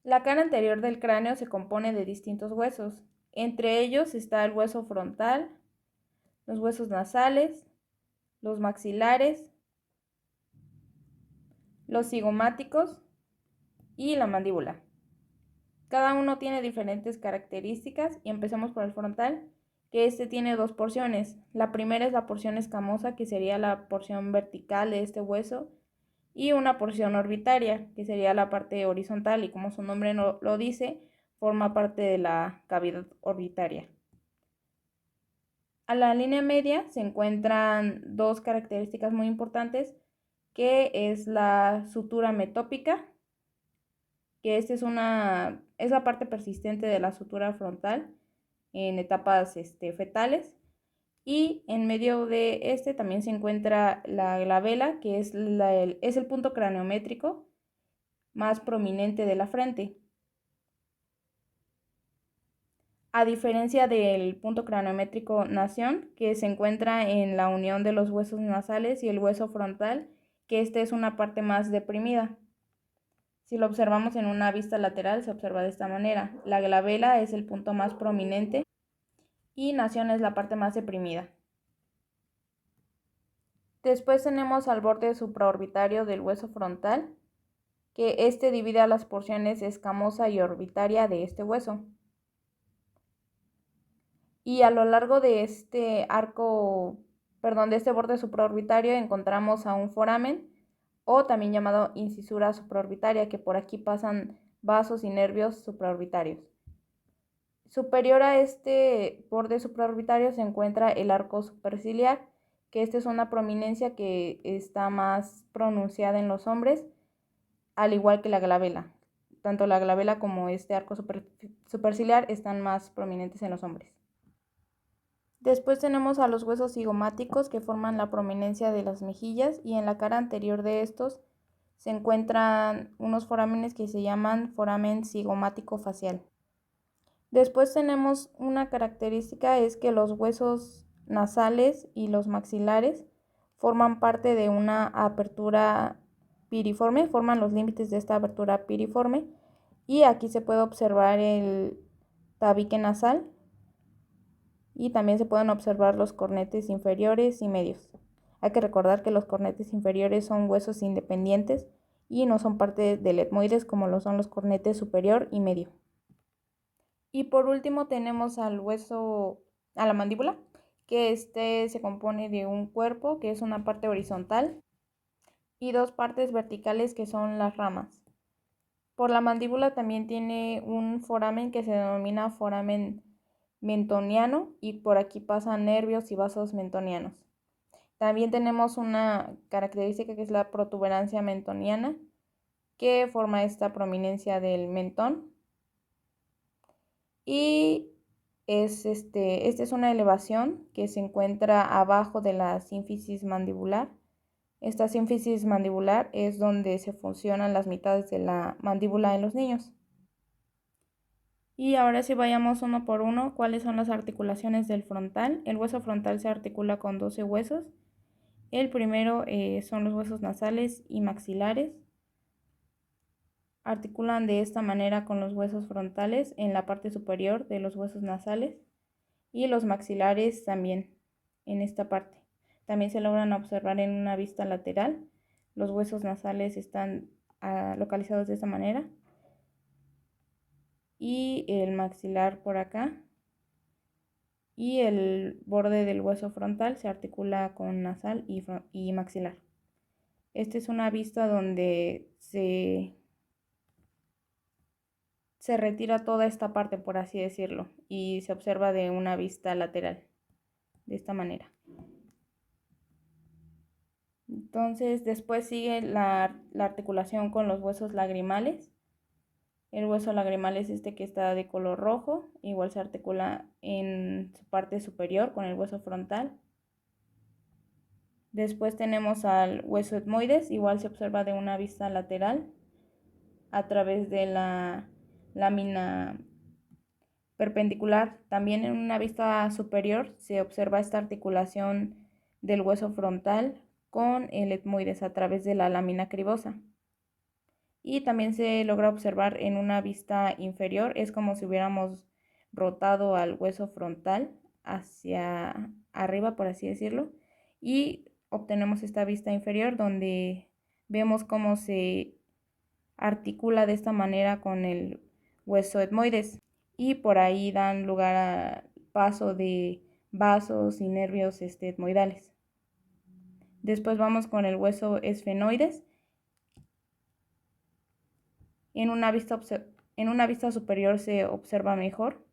La cara anterior del cráneo se compone de distintos huesos. Entre ellos está el hueso frontal, los huesos nasales, los maxilares, los cigomáticos y la mandíbula. Cada uno tiene diferentes características y empecemos por el frontal, que este tiene dos porciones. La primera es la porción escamosa, que sería la porción vertical de este hueso, y una porción orbitaria, que sería la parte horizontal y como su nombre lo dice, forma parte de la cavidad orbitaria. A la línea media se encuentran dos características muy importantes, que es la sutura metópica, que es la parte persistente de la sutura frontal en etapas fetales. Y en medio de también se encuentra la glabela, que es el punto craniométrico más prominente de la frente. A diferencia del punto craniométrico nación, que se encuentra en la unión de los huesos nasales y el hueso frontal, que es una parte más deprimida. Si lo observamos en una vista lateral, se observa de esta manera. La glabela es el punto más prominente y nación es la parte más deprimida. Después tenemos al borde supraorbitario del hueso frontal, que divide a las porciones escamosa y orbitaria de este hueso. Y a lo largo de este de este borde supraorbitario encontramos a un foramen, o también llamado incisura supraorbitaria, que por aquí pasan vasos y nervios supraorbitarios. Superior a este borde supraorbitario se encuentra el arco superciliar, que es una prominencia que está más pronunciada en los hombres, al igual que la glabela. Tanto la glabela como este arco superciliar están más prominentes en los hombres. Después tenemos a los huesos cigomáticos, que forman la prominencia de las mejillas, y en la cara anterior de estos se encuentran unos forámenes que se llaman foramen cigomático facial. Después tenemos una característica, es que los huesos nasales y los maxilares forman parte de una apertura piriforme, forman los límites de esta abertura piriforme, y aquí se puede observar el tabique nasal y también se pueden observar los cornetes inferiores y medios. Hay que recordar que los cornetes inferiores son huesos independientes y no son parte del etmoides como lo son los cornetes superior y medio. Y por último tenemos a la mandíbula, que se compone de un cuerpo, que es una parte horizontal, y dos partes verticales, que son las ramas. Por la mandíbula también tiene un foramen que se denomina foramen mentoniano, y por aquí pasan nervios y vasos mentonianos. También tenemos una característica, que es la protuberancia mentoniana, que forma esta prominencia del mentón. Y esta es una elevación que se encuentra abajo de la sínfisis mandibular. Esta sínfisis mandibular es donde se fusionan las mitades de la mandíbula en los niños. Y ahora sí vayamos uno por uno, ¿cuáles son las articulaciones del frontal? El hueso frontal se articula con 12 huesos. El primero son los huesos nasales y maxilares. Articulan de esta manera con los huesos frontales en la parte superior de los huesos nasales, y los maxilares también en esta parte. También se logran observar en una vista lateral. Los huesos nasales están localizados de esta manera, y el maxilar por acá, y el borde del hueso frontal se articula con nasal y maxilar. Esta es una vista donde se retira toda esta parte, por así decirlo, y se observa de una vista lateral, de esta manera. Entonces, después sigue la articulación con los huesos lagrimales. El hueso lagrimal es que está de color rojo, igual se articula en su parte superior con el hueso frontal. Después tenemos al hueso etmoides, igual se observa de una vista lateral a través de la lámina perpendicular. También en una vista superior se observa esta articulación del hueso frontal con el etmoides a través de la lámina cribosa. y también se logra observar en una vista inferior. Es como si hubiéramos rotado al hueso frontal hacia arriba, por así decirlo, y obtenemos esta vista inferior donde vemos cómo se articula de esta manera con el hueso etmoides y por ahí dan lugar al paso de vasos y nervios etmoidales. Después vamos con el hueso esfenoides. En una vista superior se observa mejor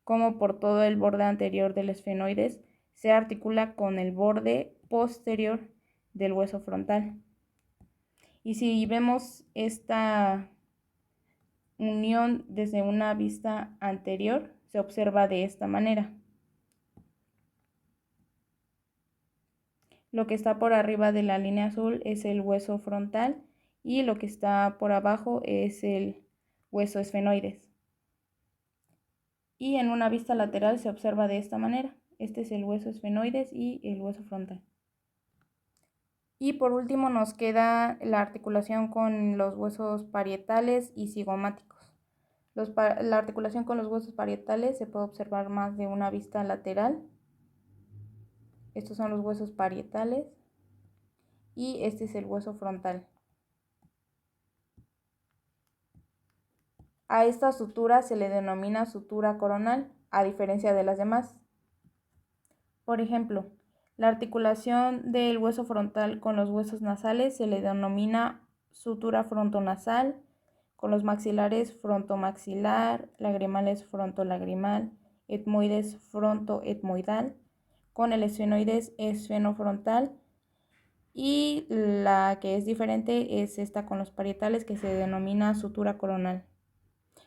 cómo por todo el borde anterior del esfenoides se articula con el borde posterior del hueso frontal. Y si vemos esta unión desde una vista anterior, se observa de esta manera. Lo que está por arriba de la línea azul es el hueso frontal y lo que está por abajo es el hueso esfenoides. Y en una vista lateral se observa de esta manera. Este es el hueso esfenoides y el hueso frontal. Y por último nos queda la articulación con los huesos parietales y cigomáticos. La articulación con los huesos parietales se puede observar más de una vista lateral. Estos son los huesos parietales y este es el hueso frontal. A esta sutura se le denomina sutura coronal, a diferencia de las demás. Por ejemplo, la articulación del hueso frontal con los huesos nasales se le denomina sutura frontonasal, con los maxilares frontomaxilar, lagrimales frontolagrimal, etmoides frontoetmoidal, con el esfenoides esfenofrontal, y la que es diferente es esta con los parietales, que se denomina sutura coronal.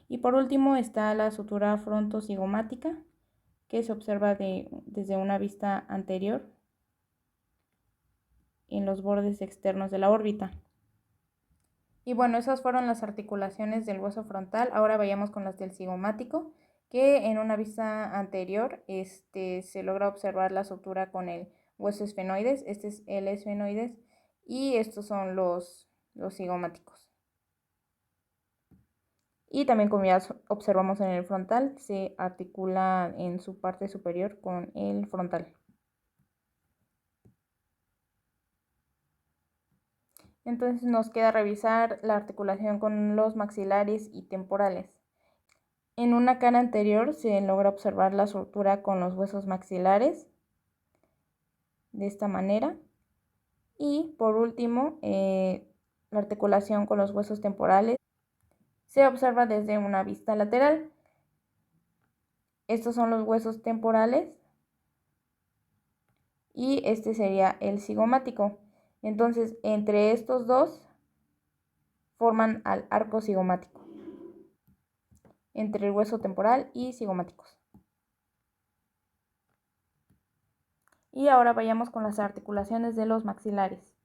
Y por último está la sutura frontocigomática, que se observa desde una vista anterior en los bordes externos de la órbita. Y bueno, esas fueron las articulaciones del hueso frontal. Ahora vayamos con las del cigomático, que en una vista anterior se logra observar la sutura con el hueso esfenoides. Este es el esfenoides y estos son los cigomáticos. Y también, como ya observamos en el frontal, se articula en su parte superior con el frontal. Entonces nos queda revisar la articulación con los maxilares y temporales. En una cara anterior se logra observar la sutura con los huesos maxilares, de esta manera. Y por último, la articulación con los huesos temporales se observa desde una vista lateral. Estos son los huesos temporales y este sería el cigomático. Entonces, entre estos dos forman al arco cigomático, entre el hueso temporal y cigomáticos. Y ahora vayamos con las articulaciones de los maxilares.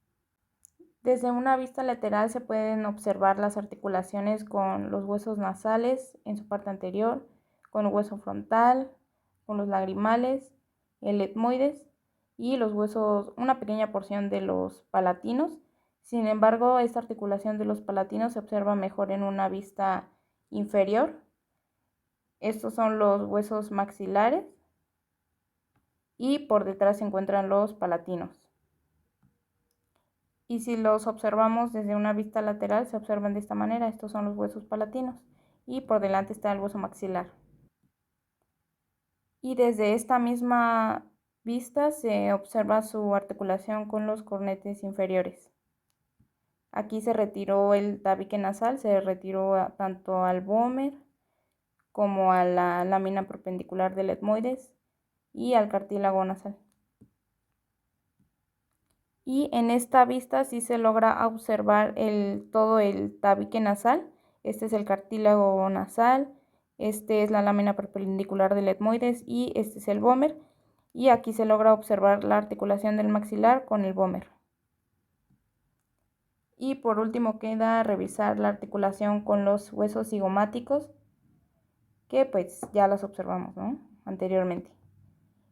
Desde una vista lateral se pueden observar las articulaciones con los huesos nasales en su parte anterior, con el hueso frontal, con los lagrimales, el etmoides y los huesos, una pequeña porción de los palatinos. Sin embargo, esta articulación de los palatinos se observa mejor en una vista inferior. Estos son los huesos maxilares y por detrás se encuentran los palatinos. Y si los observamos desde una vista lateral, se observan de esta manera. Estos son los huesos palatinos y por delante está el hueso maxilar. Y desde esta misma vista se observa su articulación con los cornetes inferiores. Aquí se retiró el tabique nasal, se retiró tanto al vómer como a la lámina perpendicular del etmoides y al cartílago nasal. Y en esta vista sí se logra observar todo el tabique nasal. Este es el cartílago nasal, este es la lámina perpendicular del etmoides y este es el vómer. Y aquí se logra observar la articulación del maxilar con el vómer. Y por último queda revisar la articulación con los huesos cigomáticos, que pues ya las observamos, ¿no?, anteriormente.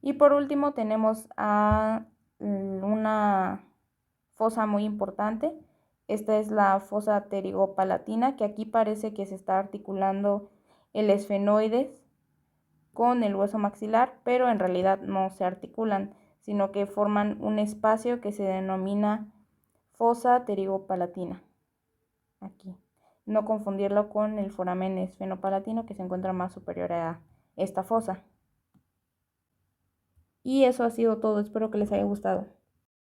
Y por último tenemos a una fosa muy importante, Esta es la fosa pterigopalatina, que aquí parece que se está articulando el esfenoides con el hueso maxilar, pero en realidad no se articulan, sino que forman un espacio que se denomina fosa pterigopalatina. Aquí. No confundirlo con el foramen esfenopalatino, que se encuentra más superior a esta fosa. Y eso ha sido todo, espero que les haya gustado.